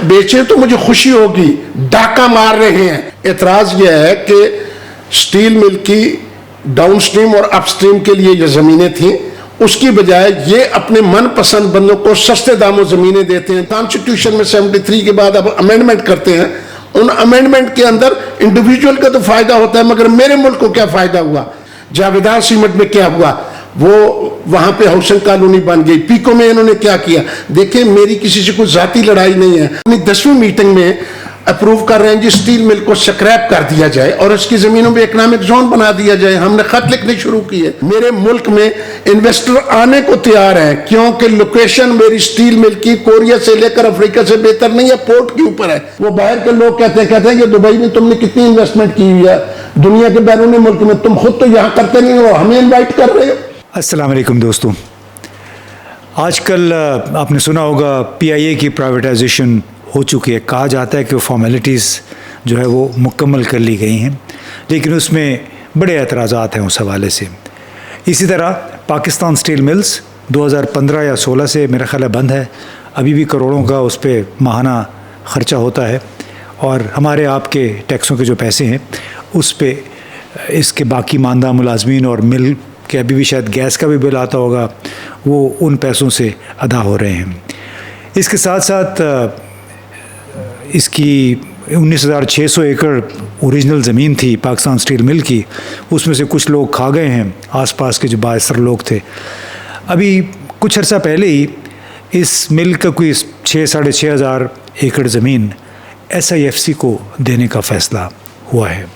बेचे तो मुझे खुशी होगी, डाका मार रहे हैं। एतराज यह है कि स्टील मिल की डाउनस्ट्रीम और अपस्ट्रीम के लिए ये जमीनें थी, उसकी बजाय ये अपने मनपसंद बंदों को सस्ते दामों जमीनें देते हैं। कॉन्स्टिट्यूशन में 73 के बाद अब अमेंडमेंट करते हैं, उन अमेंडमेंट के अंदर इंडिविजुअल का तो फायदा होता है, मगर मेरे मुल्क को क्या फायदा हुआ? जावेदार सीमेंट में क्या हुआ? वो वहां पे हाउसिंग कॉलोनी बन गई। पीको में इन्होंने क्या किया? देखिए, मेरी किसी से कोई जाती लड़ाई नहीं है। अपनी 10वीं मीटिंग में अप्रूव कर रहे हैं जी स्टील मिल को स्क्रैप कर दिया जाए और इसकी जमीनों में इकोनॉमिक जोन बना दिया जाए। हमने खत लिखने शुरू किए। मेरे मुल्क में इन्वेस्टर आने को तैयार है, क्योंकि लोकेशन मेरी स्टील मिल की कोरिया से लेकर अफ्रीका से बेहतर नहीं है, पोर्ट के ऊपर है। वो बाहर के लोग कहते हैं कि दुबई में तुमने कितनी इन्वेस्टमेंट की हुई है, दुनिया के बैरूनी मुल्क में, तुम खुद तो यहाँ करते नहीं हो, हमें इन्वाइट कर रहे हो। अस्सलाम वालेकुम दोस्तों, आजकल आपने सुना होगा PIA की प्राइवेटाइजेशन हो चुकी है। कहा जाता है कि वो फॉर्मेलिटीज़ जो है वो मुकम्मल कर ली गई हैं, लेकिन उसमें बड़े एतराज़ात हैं उस हवाले से। इसी तरह पाकिस्तान स्टील मिल्स 2015 या 16 से मेरा ख्याल है बंद है। अभी भी करोड़ों का उस पर माहाना ख़र्चा होता है और हमारे आपके टैक्सों के जो पैसे हैं उस पर इसके बाकी मानदा मुलाजमीन और मिल के अभी भी शायद गैस का भी बिल आता होगा, वो उन पैसों से अदा हो रहे हैं। इसके साथ साथ इसकी 19,600 एकड़ ओरिजिनल ज़मीन थी पाकिस्तान स्टील मिल की, उसमें से कुछ लोग खा गए हैं, आसपास के जो बाएसर लोग थे। अभी कुछ अर्सा पहले ही इस मिल का कोई 6-6.5 हज़ार एकड़ ज़मीन SIFC को देने का फ़ैसला हुआ है।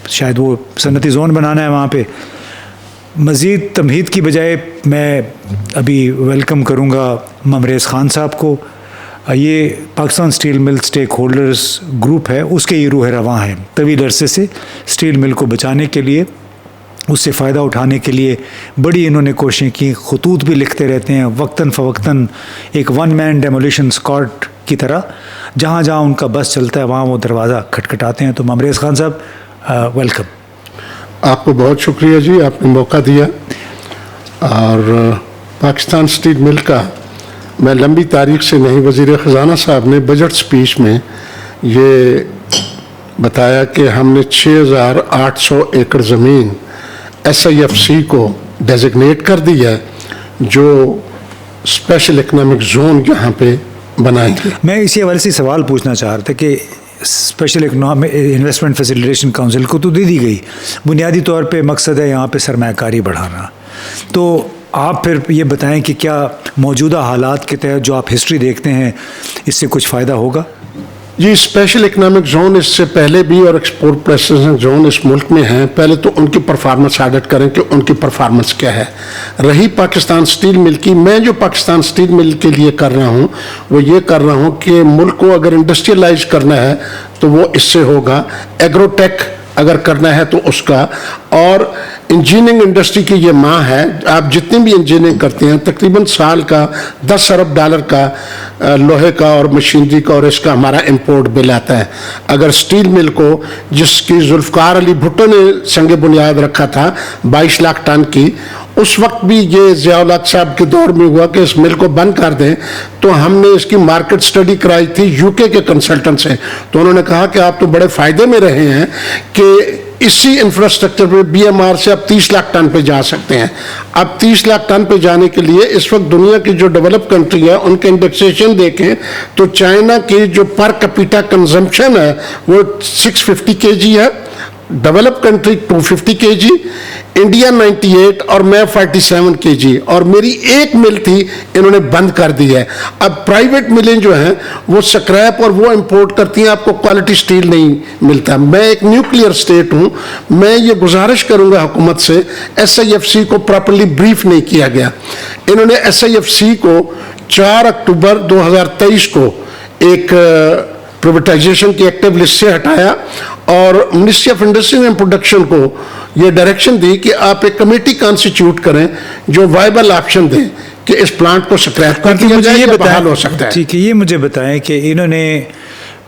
शायद वो सनती जोन बनाना है वहाँ पे। मज़ीद तमहीद की बजाय मैं अभी वेलकम करूँगा ममरेज़ ख़ान साहब को। ये Pakistan steel mill stakeholders group है, उसके ये रूह रवां हैं। तवील अरसे से स्टील मिल को बचाने के लिए, उससे फ़ायदा उठाने के लिए बड़ी इन्होंने कोशिशें की। खतूत भी लिखते रहते हैं वक्तन फ़वक्तन, एक वन मैन डेमोलिशन स्क्वाड की तरह। जहाँ जहाँ उनका बस चलता है वहाँ वो दरवाज़ा खटखटाते हैं। तो ममरेज़ ख़ान साहब वेलकम। आपको बहुत शुक्रिया जी, आपने मौका दिया। और पाकिस्तान स्टील मिल का मैं लंबी तारीख से नहीं, वज़ीर ख़ज़ाना साहब ने बजट स्पीच में ये बताया कि हमने 6,800 एकड़ ज़मीन SIFC को डेजिग्नेट कर दी है, जो स्पेशल इकनॉमिक जोन यहाँ पे बनाएंगे। मैं इसी हवाले से सवाल पूछना चाह रहा था कि special economic investment facilitation council को तो दे दी गई, बुनियादी तौर पे मकसद है यहाँ पे सरमायाकारी बढ़ाना। तो आप फिर ये बताएं कि क्या मौजूदा हालात के तहत जो आप हिस्ट्री देखते हैं इससे कुछ फ़ायदा होगा? जी, स्पेशल इकनॉमिक जोन इससे पहले भी और एक्सपोर्ट प्रोसेसिंग जोन इस मुल्क में हैं। पहले तो उनकी परफॉर्मेंस ऑडिट करें कि उनकी परफॉर्मेंस क्या है। रही पाकिस्तान स्टील मिल की, मैं जो पाकिस्तान स्टील मिल के लिए कर रहा हूँ वो ये कर रहा हूँ कि मुल्क को अगर इंडस्ट्रियलाइज करना है तो वो इससे होगा, एग्रोटेक अगर करना है तो उसका, और इंजीनियरिंग इंडस्ट्री की ये माँ है। आप जितनी भी इंजीनियरिंग करते हैं तकरीबन साल का 10 अरब डॉलर का लोहे का और मशीनरी का और इसका हमारा इंपोर्ट बिल आता है। अगर स्टील मिल को, जिसकी जुल्फ़कार अली भुट्टो ने संग बुनियाद रखा था 22 लाख टन की, उस वक्त भी ये ज़िया-उल हक साहब के दौर में हुआ कि इस मिल को बंद कर दें, तो हमने इसकी मार्केट स्टडी कराई थी UK के कंसल्टेंट से। तो उन्होंने कहा कि आप तो बड़े फ़ायदे में रहे हैं कि इसी इंफ्रास्ट्रक्चर पे BMR से आप 30 लाख टन पे जा सकते हैं। अब 30 लाख टन पे जाने के लिए इस वक्त दुनिया की जो डेवलप कंट्री है उनके इंडेक्सेशन देखें तो चाइना की जो पर कैपिटा कंजम्पशन है वो 650 kg है, डेवलप कंट्री 250 kg, इंडिया 98 और मैं 47 kg, और मेरी एक मिल थी इन्होंने बंद कर दी है। अब प्राइवेट मिलें जो हैं वो स्क्रैप और वो इंपोर्ट करती हैं, आपको क्वालिटी स्टील नहीं मिलता। मैं एक न्यूक्लियर स्टेट हूँ, मैं ये गुजारिश करूँगा हुकूमत से, SIFC को प्रॉपर्ली ब्रीफ नहीं किया गया। इन्होंने SIFC को 4 अक्टूबर 2023 को एक प्राइवेटाइजेशन की एक्टिव लिस्ट से हटाया और ministry of industry and production को ये डायरेक्शन दी कि आप एक कमेटी कॉन्स्टिट्यूट करें जो वायबल ऑप्शन दें कि इस प्लांट को स्क्रैप कर दिया जाए या बहाल हो सकता है। ठीक है, ये मुझे बताएं कि इन्होंने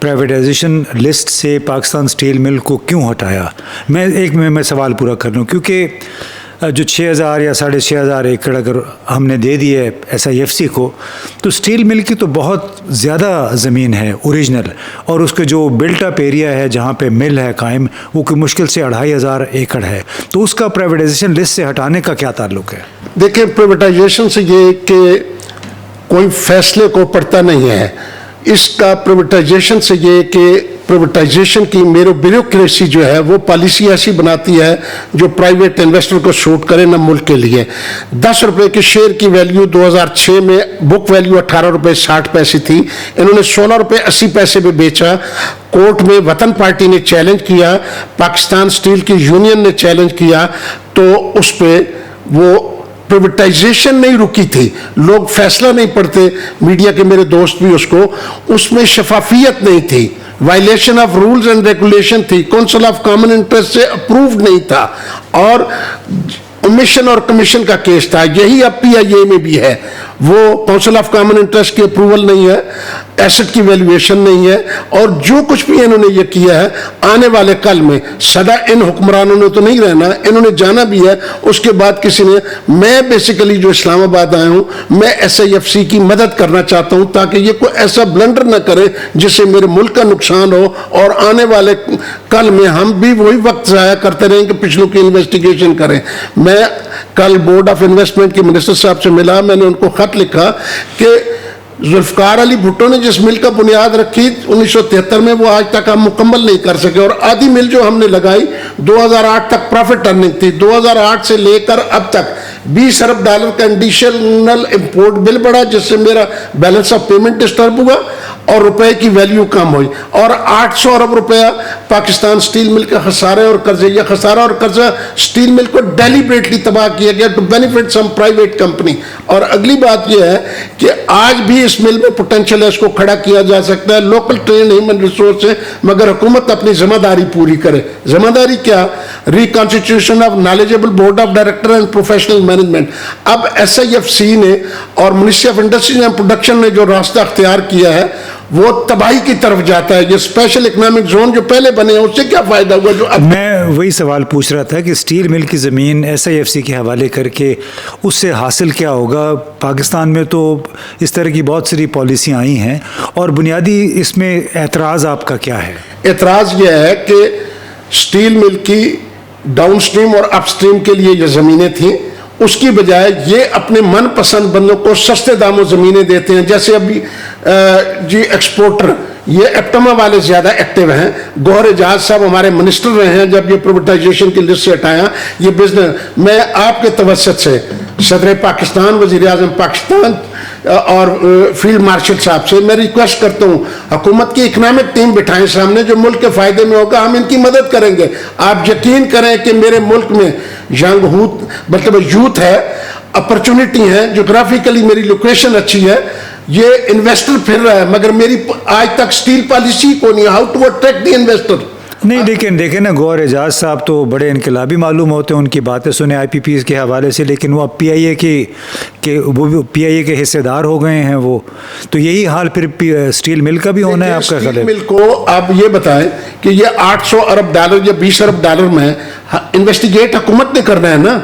प्राइवेटाइजेशन लिस्ट से पाकिस्तान स्टील मिल को क्यों हटाया? मैं सवाल पूरा कर लूँ, क्योंकि जो 6,000 या 6,500 एकड़ अगर हमने दे दिए SIFC को, तो स्टील मिल की तो बहुत ज़्यादा ज़मीन है ओरिजिनल, और उसके जो बिल्ट अप एरिया है जहाँ पे मिल है कायम, वो कोई मुश्किल से 2,500 एकड़ है। तो उसका प्राइवेटाइजेशन लिस्ट से हटाने का क्या ताल्लुक है? देखिए, प्राइवेटाइजेशन से ये कि कोई फैसले को पड़ता नहीं है। इसका प्राइवेटाइजेशन से ये कि प्राइवेटाइजेशन की मेरे ब्यूरोक्रेसी जो है वो पॉलिसी ऐसी बनाती है जो प्राइवेट इन्वेस्टर को सूट करे ना मुल्क के लिए। 10 रुपए के शेयर की वैल्यू 2006 में बुक वैल्यू 18 रुपए 60 पैसे थी, इन्होंने 16 रुपए 80 पैसे पे बेचा। कोर्ट में वतन पार्टी ने चैलेंज किया, पाकिस्तान स्टील की यूनियन ने चैलेंज किया, तो उस पर वो प्राइवेटाइजेशन नहीं रुकी थी। लोग फैसला नहीं पढ़ते, मीडिया के मेरे दोस्त भी उसमें शफाफियत नहीं थी, violation of rules and regulation थी, काउंसिल ऑफ कॉमन इंटरेस्ट से अप्रूव्ड नहीं था, और ओमिशन और कमीशन का केस था। यही अब PIA में भी है, वो काउंसिल ऑफ कॉमन इंटरेस्ट की अप्रूवल नहीं है, एसेट की वैल्यूएशन नहीं है, और जो कुछ भी इन्होंने ये किया है आने वाले कल में सदा इन हुक्मरानों ने तो नहीं रहना, इन्होंने जाना भी है। उसके बाद किसी ने, मैं बेसिकली जो इस्लामाबाद आया हूँ, मैं SIFC की मदद करना चाहता हूँ ताकि ये कोई ऐसा ब्लंडर ना करे जिससे मेरे मुल्क का नुकसान हो, और आने वाले कल में हम भी वही वक्त ज़ाया करते रहें कि पिछलों की इन्वेस्टिगेशन करें। मैं कल बोर्ड ऑफ इन्वेस्टमेंट के मिनिस्टर साहब से मिला, मैंने उनको खत लिखा कि जुल्फकार अली भुट्टो ने जिस मिल का बुनियाद रखी 1973 में, वो आज तक हम मुकम्मल नहीं कर सके, और आधी मिल जो हमने लगाई 2008 तक प्रॉफिट अर्निंग थी। 2008 से लेकर अब तक $20 अरब का एडिशनल इंपोर्ट बिल बढ़ा, जिससे मेरा बैलेंस ऑफ पेमेंट डिस्टर्ब हुआ और रुपए की वैल्यू कम हुई, और 800 अरब रुपया पाकिस्तान स्टील मिल के खसारे और कर्जे, या खसारा और कर्जा स्टील मिल को डेलिबरेटली तबाह किया गया to benefit some private company. और अगली बात यह है कि आज भी इस मिल में पोटेंशियल है, इसको खड़ा किया जा सकता है, लोकल ट्रेन ह्यूमन रिसोर्स है, मगर हुकूमत अपनी जिम्मेदारी पूरी करे। जिम्मेदारी क्या? Reconstitution of knowledgeable board of director and professional management. अब SIFC ने और ministry of industries and production ने जो रास्ता अख्तियार किया है वो तबाही की तरफ जाता है। ये स्पेशल इकोनॉमिक जोन जो पहले बने हैं उससे क्या फायदा हुआ? जो अब मैं वही सवाल पूछ रहा था कि स्टील मिल की ज़मीन SIFC के हवाले करके उससे हासिल क्या होगा? पाकिस्तान में तो इस तरह की बहुत सारी पॉलिसियाँ आई हैं, और बुनियादी इसमें एतराज़ आपका क्या है? एतराज़ यह है कि स्टील मिल की डाउन स्ट्रीम और अपस्ट्रीम के लिए ये ज़मीनें थीं, उसकी बजाय ये अपने मनपसंद बंदों को सस्ते दामों ज़मीनें देते हैं। जैसे अभी जी एक्सपोर्टर ये एप्टमा वाले ज़्यादा एक्टिव हैं। गौहर एजाज साहब हमारे मिनिस्टर रहे हैं जब ये प्राइवेटाइजेशन की लिस्ट से हटाया ये बिजनेस। मैं आपके तवस्सुत से सदर पाकिस्तान, वज़ीर आज़म पाकिस्तान और फील्ड मार्शल साहब से मैं रिक्वेस्ट करता हूँ, हुकूमत की इकनॉमिक टीम बिठाएं सामने जो मुल्क के फ़ायदे में होगा, हम इनकी मदद करेंगे। आप यकीन करें कि मेरे मुल्क में मतलब यूथ है, अपॉर्चुनिटी है, जोग्राफिकली मेरी लोकेशन अच्छी है, ये इन्वेस्टर फिर रहा है, मगर मेरी आज तक स्टील पॉलिसी को नहीं, how to attract the investor. नहीं, लेकिन देखें ना, गौहर एजाज साहब तो बड़े इनकलाबी मालूम होते हैं, उनकी बातें सुने IPPs के हवाले से, लेकिन वो अब PIA के हिस्सेदार हो गए हैं वो। तो यही हाल फिर स्टील मिल का भी होना है आपका ख्याल? स्टील मिल को आप ये बताएं कि ये $800 अरब या $20 अरब में इन्वेस्टिगेट हुकूमत ने करना है ना।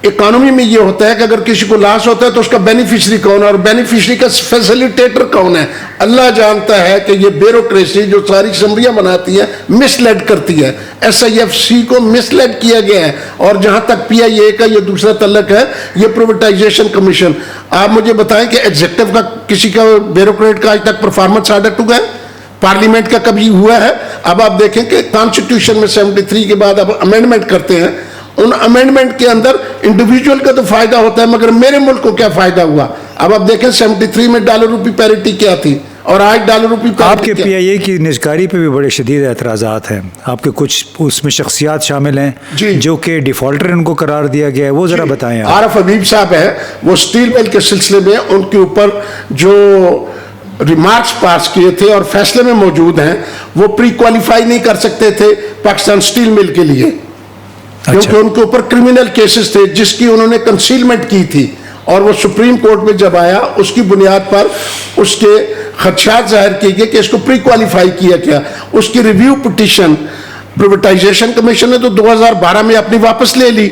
इकोनॉमी में ये होता है कि अगर किसी को लॉस होता है तो उसका बेनिफिशियरी कौन है और बेनिफिशियरी का फैसिलिटेटर कौन है? अल्लाह जानता है कि ये ब्यूरोक्रेसी जो सारी समरियां बनाती है मिसलेड करती है। SIFC को मिसलेड किया गया है। और जहां तक PIA का ये दूसरा तल्लक है, ये प्राइवेटाइजेशन कमीशन, आप मुझे बताएं कि एग्जीक्यूटिव का किसी का ब्यूरोक्रेट का आज तक परफॉर्मेंस ऑडिट हुआ है? पार्लियामेंट का कभी हुआ है? अब आप देखें कि कॉन्स्टिट्यूशन में 73 के बाद अब अमेंडमेंट करते हैं, उन अमेंडमेंट के अंदर इंडिविजुअल का तो फायदा होता है, मगर मेरे मुल्क को क्या फायदा हुआ? अब आप देखें 73 में डॉलर रुपी पैरिटी क्या थी और आज डॉलर रुपी पैरिटी। आपके PIA की निजकारी पे भी बड़े शदीद एतराज़ात हैं। आपके कुछ उसमें शख्सियात शामिल हैं जो कि डिफॉल्टर उनको करार दिया गया है, वो ज़रा बताएं। आरफ हबीब साहब है, वो स्टील मिल के सिलसिले में उनके ऊपर जो रिमार्क्स पास किए थे और फैसले में मौजूद हैं, वो प्री क्वालिफाई नहीं कर सकते थे पाकिस्तान स्टील मिल के लिए, क्योंकि उनके ऊपर क्रिमिनल केसेस थे जिसकी उन्होंने कंसीलमेंट की थी। और वो सुप्रीम कोर्ट में जब आया उसकी बुनियाद पर उसके खदशात जाहिर किए गए कि इसको प्री क्वालिफाई किया गया। उसकी रिव्यू पिटीशन प्राइवेटाइजेशन कमीशन ने तो 2012 में अपनी वापस ले ली।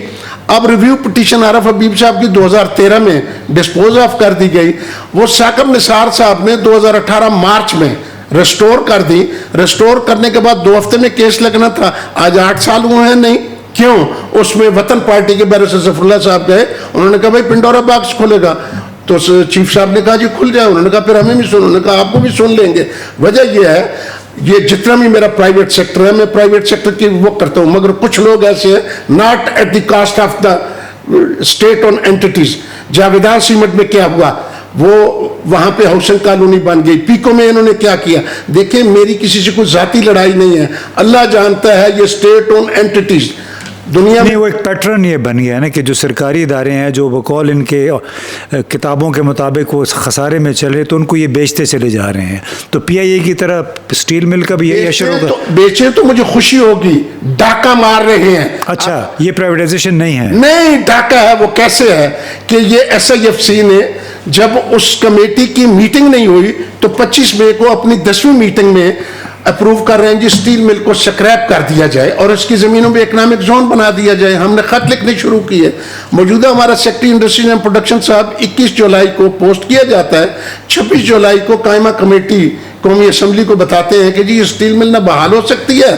अब रिव्यू पिटीशन आरफ हबीब साहब की 2013 में डिस्पोज ऑफ कर दी गई, वो साकिब निसार साहब ने 2018 मार्च में रेस्टोर कर दी। रेस्टोर करने के बाद 2 हफ्ते में केस लगना था, आज 8 साल हुए हैं नहीं। क्यों? उसमें वतन पार्टी के बैरिस्टर सफरुल्लाह साहब गए, उन्होंने कहा भाई पिंडोरा बॉक्स खुलेगा, तो चीफ साहब ने कहा जी खुल जाए, उन्होंने कहा फिर हमें भी सुन, उन्होंने कहा आपको भी सुन लेंगे। वजह यह है, ये जितना भी मेरा प्राइवेट सेक्टर है, मैं प्राइवेट सेक्टर की वो करता हूँ, मगर कुछ लोग ऐसे हैं not at the cost of the state on entities. जावेदान सीमेंट में क्या हुआ, वो वहां पे हाउसिंग कॉलोनी बन गई, पीको में इन्होंने क्या किया। देखिए मेरी किसी से कोई जाती लड़ाई नहीं है, अल्लाह जानता है, ये स्टेट ऑन एंटिटीज दुनिया में। नहीं, वो एक पैटर्न ये बन गया है ना कि जो सरकारी इदारे हैं जो बकौल इनके किताबों के मुताबिक वो खसारे में चले, तो उनको ये बेचते चले जा रहे हैं। तो पीआईए की तरह स्टील मिल का भी यही असर होगा। बेचे तो मुझे खुशी होगी, डाका मार रहे हैं। अच्छा, ये प्राइवेटाइजेशन नहीं है? नहीं, डाका है। वो कैसे है कि ये SIFC ने जब उस कमेटी की मीटिंग नहीं हुई तो 25 मई को अपनी 10वीं मीटिंग में अप्रूव कर रहे हैं जी स्टील मिल को स्क्रैप कर दिया जाए और इसकी ज़मीनों में इकनॉमिक जोन बना दिया जाए। हमने खत लिखने शुरू किए। मौजूदा हमारा सेक्रेटरी इंडस्ट्रीज एंड प्रोडक्शन साहब 21 जुलाई को पोस्ट किया जाता है, 26 जुलाई को कायमा कमेटी कौमी असम्बली को बताते हैं कि जी ये स्टील मिल ना बहाल हो सकती है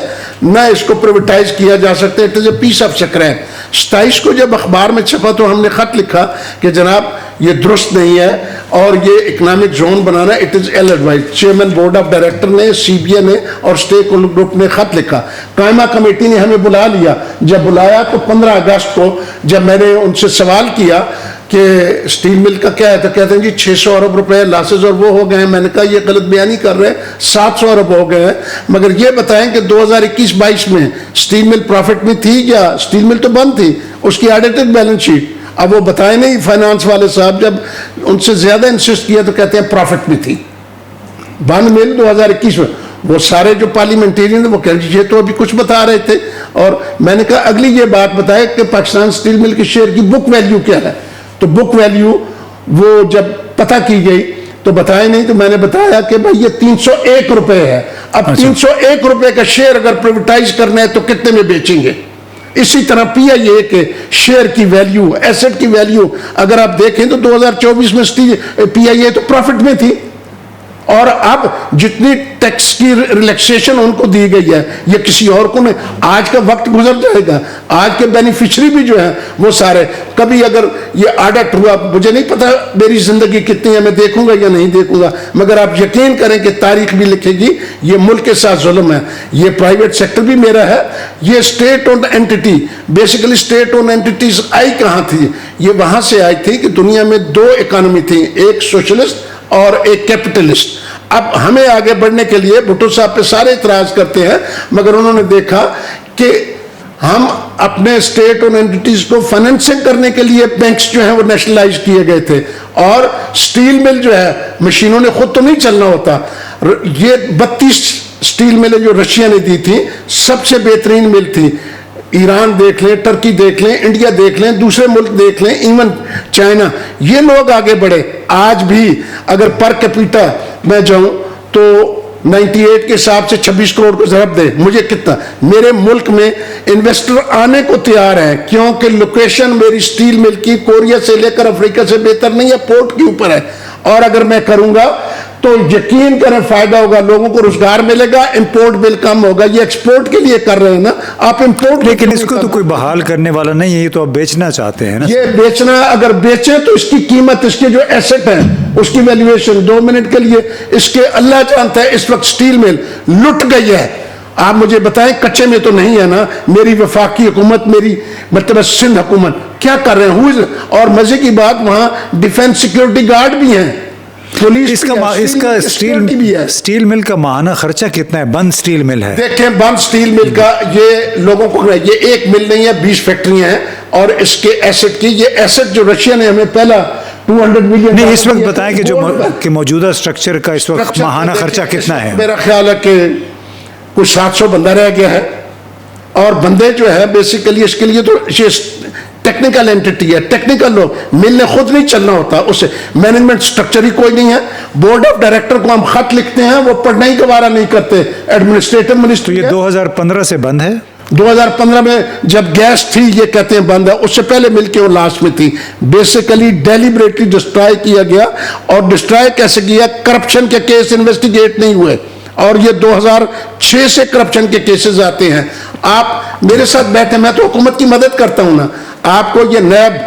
ना इसको प्राइवेटाइज किया जा सकता है, it is a piece of scrap. 27 को जब अखबार में छपा तो हमने खत लिखा कि जनाब ये दुरुस्त नहीं है और ये इकनॉमिक जोन बनाना it is ill advise. Chairman board of director ने, CBA ने और स्टेक होल्डर ग्रुप ने खत लिखा। कायमा कमेटी ने हमें बुला लिया। जब बुलाया तो 15 अगस्त को जब मैंने उनसे सवाल किया कि स्टील मिल का क्या है, तो कहते हैं जी 600 अरब रुपए लॉसेज और वो हो गए हैं। मैंने कहा ये गलत बयानी कर रहे हैं, 700 अरब हो गए हैं। मगर ये बताएं कि 2021-22 में स्टील मिल प्रॉफिट में थी क्या? स्टील मिल तो बंद थी, उसकी ऑडिटेड बैलेंस शीट। अब वो बताए नहीं फाइनेंस वाले साहब, जब उनसे ज्यादा इंसिस्ट किया तो कहते हैं प्रॉफिट में थी। बंद मिल 2021 में। वो सारे जो पार्लियामेंटेरियन थे वो कह ये तो अभी कुछ बता रहे थे। और मैंने कहा अगली ये बात बताए कि पाकिस्तान स्टील मिल के शेयर की बुक वैल्यू क्या है। तो बुक वैल्यू वो जब पता की गई तो बताया नहीं, तो मैंने बताया कि भाई ये 301 रुपए है। अब 301 रुपए का शेयर अगर प्राइवेटाइज करना है तो कितने में बेचेंगे? इसी तरह पीआईए के शेयर की वैल्यू, एसेट की वैल्यू अगर आप देखें तो 2024 में पीआईए तो प्रॉफिट में थी और अब जितनी टैक्स की रिलैक्सेशन उनको दी गई है ये किसी और को नहीं। आज का वक्त गुजर जाएगा, आज के बेनिफिशियरी भी जो है वो सारे, कभी अगर ये ऑडिट हुआ, मुझे नहीं पता मेरी जिंदगी कितनी है, मैं देखूंगा या नहीं देखूंगा, मगर आप यकीन करें कि तारीख भी लिखेगी ये मुल्क के साथ जुल्म है। ये प्राइवेट सेक्टर भी मेरा है, ये state owned entity. Basically state owned entities आई कहाँ थी? ये वहां से आई थी कि दुनिया में 2 इकोनॉमी थी, एक सोशलिस्ट और एक कैपिटलिस्ट। अब हमें आगे बढ़ने के लिए भुट्टो साहब पे सारे इतराज करते हैं, मगर उन्होंने देखा कि हम अपने स्टेट और एंटिटीज को फाइनेंसिंग करने के लिए बैंक्स जो हैं वो नेशनलाइज किए गए थे। और स्टील मिल जो है मशीनों ने खुद तो नहीं चलना होता। ये 32 स्टील मिलें जो रशिया ने दी थी सबसे बेहतरीन मिल थी। ईरान देख लें, टर्की देख लें, इंडिया देख लें, दूसरे मुल्क देख लें, इवन चाइना, ये लोग आगे बढ़े। आज भी अगर पर कैपिटा मैं जाऊं तो 98 के हिसाब से 26 करोड़ को ज़रब दे, मुझे कितना, मेरे मुल्क में इन्वेस्टर आने को तैयार है क्योंकि लोकेशन मेरी स्टील मिल की कोरिया से लेकर अफ्रीका से बेहतर नहीं है, पोर्ट के ऊपर है। और अगर मैं करूंगा तो यकीन करें फायदा होगा, लोगों को रोजगार मिलेगा, इंपोर्ट बिल कम होगा। ये एक्सपोर्ट के लिए कर रहे हैं ना आप, इंपोर्ट। लेकिन इसको तो कोई बहाल करने वाला नहीं है, ये तो आप बेचना चाहते हैं ना। ये बेचना, अगर बेचे तो इसकी कीमत, इसके जो एसेट है उसकी वैल्यूएशन 2 मिनट के लिए इसके अल्लाह जानता है। इस वक्त स्टील मिल लुट गई है। आप मुझे बताएं, कच्चे में तो नहीं है ना। मेरी वफाकी हुकूमत, मेरी मतलब सिंध हुकूमत क्या कर रहे हैं? और मजे की बात, वहां डिफेंस सिक्योरिटी गार्ड भी हैं, पुलिस। इसका स्टील मिल का माहाना खर्चा कितना है? बंद स्टील मिल है, देखें बंद स्टील मिल का ये लोगों को, ये एक मिल नहीं है, 20 फैक्ट्रियां हैं। और इसके एसेट की, ये एसेट जो रशिया ने हमें पहला 200 मिलियन नहीं, इस वक्त बताएं कि जो मौजूदा स्ट्रक्चर का इस वक्त माहाना खर्चा कितना है? मेरा ख्याल है कि कुछ 700 बंदा रह गया है। और बंदे जो है बेसिकली इसके लिए तो टेक्निकल एंटिटी है, टेक्निकल लोग, मिल ने खुद नहीं चलना होता, उससे मैनेजमेंट स्ट्रक्चर ही कोई नहीं है। बोर्ड ऑफ डायरेक्टर को हम खत लिखते हैं, वो पढ़ना ही गवारा नहीं करते। एडमिनिस्ट्रेटिव मिनिस्ट्री तो ये 2015 से बंद है। 2015 में जब गैस थी ये कहते हैं बंद है, उससे पहले मिलके वो लास्ट में थी। बेसिकली डेलिबरेटली डिस्ट्रॉय किया गया। और डिस्ट्रॉय कैसे किया? करप्शन के केस इन्वेस्टिगेट नहीं हुए, और ये 2006 से करप्शन के केसेस आते हैं। आप मेरे साथ बैठे, मैं तो हुकूमत की मदद करता हूं ना। आपको ये नैब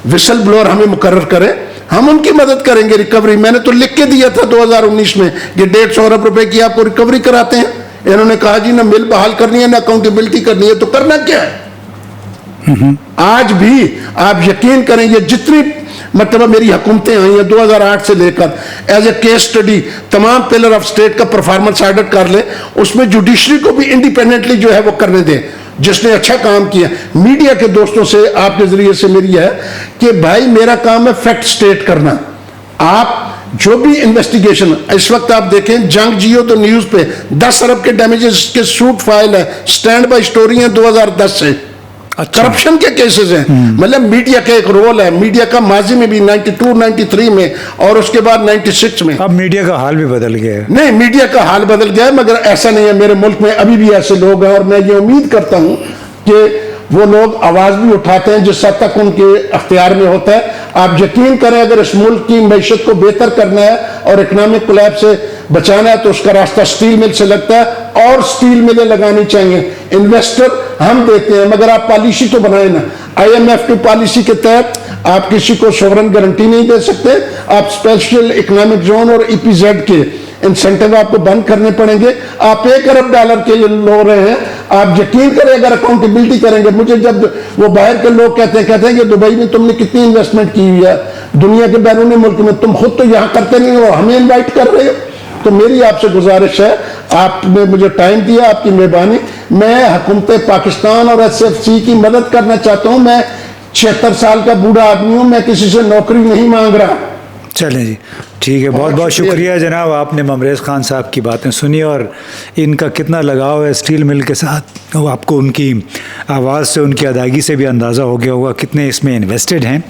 विसल ब्लोअर हमें मुकर्रर करें, हम उनकी मदद करेंगे रिकवरी। मैंने तो लिख के दिया था 2019 में कि 150 अरब रुपए की आपको रिकवरी कराते हैं। इन्होंने कहा जी ना मिल बहाल करनी है ना अकाउंटेबिलिटी करनी है, तो करना क्या है? आज भी आप यकीन करेंगे जितनी मतलब मेरी हुकूमतें आई हैं 2008 से लेकर, एज ए केस स्टडी तमाम पिलर ऑफ स्टेट का परफॉर्मेंस ऑडिट कर ले, उसमें जुडिशरी को भी इंडिपेंडेंटली जो है वो करने दें जिसने अच्छा काम किया। मीडिया के दोस्तों से आपके जरिए से मेरी है कि भाई मेरा काम है फैक्ट स्टेट करना। आप जो भी इन्वेस्टिगेशन इस वक्त आप देखें, जंग जियो तो न्यूज पे 10 अरब के डैमेजेस के सूट फाइल है, स्टैंड बाय स्टोरी है 2010 से। अच्छा। करप्शन के केसेस हैं। मतलब मीडिया का एक रोल है, मीडिया का माजी में भी 92, 93 में और उसके बाद 96 में। अब मीडिया का हाल भी बदल गया है। नहीं, मीडिया का हाल बदल गया है, मगर ऐसा नहीं है। मेरे मुल्क में अभी भी ऐसे लोग हैं और मैं ये उम्मीद करता हूं कि वो लोग आवाज भी उठाते हैं जिस हद तक उनके अख्तियार में होता है। आप यकीन करें, अगर इस मुल्क की मैशत को बेहतर करना है और इकोनॉमिक कोलैप्स से बचाना है तो उसका रास्ता स्टील मिल से लगता है, और स्टील मिलें लगानी चाहिए। इन्वेस्टर हम देते हैं, मगर आप पॉलिसी तो बनाए ना। IMF की पॉलिसी के तहत आप किसी को सोवरेन गारंटी नहीं दे सकते। आप स्पेशल इकोनॉमिक जोन और EPZ के इंसेंटिव आपको बंद करने पड़ेंगे। आप $1 अरब के लो रहे हैं। आप यकीन करें, अगर अकाउंटेबिलिटी करेंगे, मुझे जब वो बाहर के लोग कहते हैं कि दुबई में तुमने कितनी इन्वेस्टमेंट की हुई है दुनिया के बैरूनी मुल्क में, तुम खुद तो यहाँ करते नहीं हो, हमें इन्वाइट कर रहे हो। तो मेरी आपसे गुजारिश है, आपने मुझे टाइम दिया, आपकी मेहरबानी। मैं हुकूमत पाकिस्तान और SFC की मदद करना चाहता हूँ। मैं 76 साल का बूढ़ा आदमी हूँ, मैं किसी से नौकरी नहीं मांग रहा। चलें जी, ठीक है। बहुत बहुत शुक्रिया जनाब, आपने ममरेज़ खान साहब की बातें सुनी और इनका कितना लगाव है स्टील मिल के साथ। वो आपको उनकी आवाज़ से, उनकी अदायगी से भी अंदाज़ा हो गया होगा कितने इसमें इन्वेस्टेड हैं।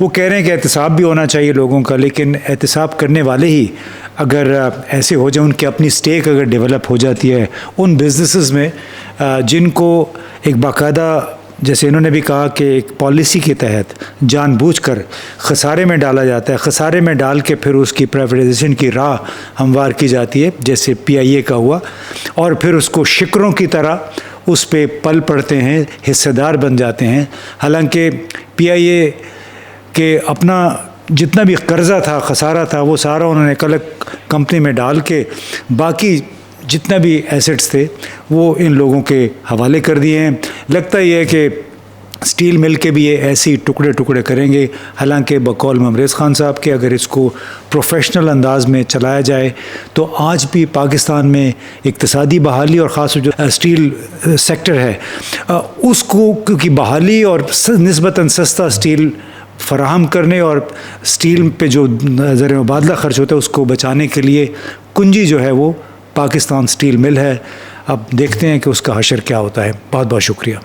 वो कह रहे हैं कि एहतिसाब भी होना चाहिए लोगों का, लेकिन एहतिसाब करने वाले ही अगर ऐसे हो जाए, उनकी अपनी स्टेक अगर डेवलप हो जाती है उन बिजनेसेस में जिनको एक बाकायदा, जैसे इन्होंने भी कहा कि एक पॉलिसी के तहत जानबूझकर खसारे में डाला जाता है, खसारे में डाल के फिर उसकी प्राइवेटाइजेशन की राह हमवार की जाती है, जैसे PIA का हुआ, और फिर उसको शिकरों की तरह उस पे पल पड़ते हैं, हिस्सेदार बन जाते हैं। हालांकि PIA के अपना जितना भी कर्जा था, खसारा था, वो सारा उन्होंने एक अलग कंपनी में डाल के बाकी जितना भी एसेट्स थे वो इन लोगों के हवाले कर दिए हैं। लगता ही है कि स्टील मिल के भी ये ऐसे ही टुकड़े टुकड़े करेंगे। हालांकि बकौल ममरेज़ खान साहब के अगर इसको प्रोफेशनल अंदाज में चलाया जाए तो आज भी पाकिस्तान में इक्तिसादी बहाली और ख़ास जो स्टील सेक्टर है उसको, क्योंकि बहाली और निस्बतन सस्ता स्टील फराहम करने और स्टील पे जो ज़र मुबादला ख़र्च होता है उसको बचाने के लिए कुंजी जो है वो पाकिस्तान स्टील मिल है। अब देखते हैं कि उसका हशर क्या होता है। बहुत बहुत शुक्रिया।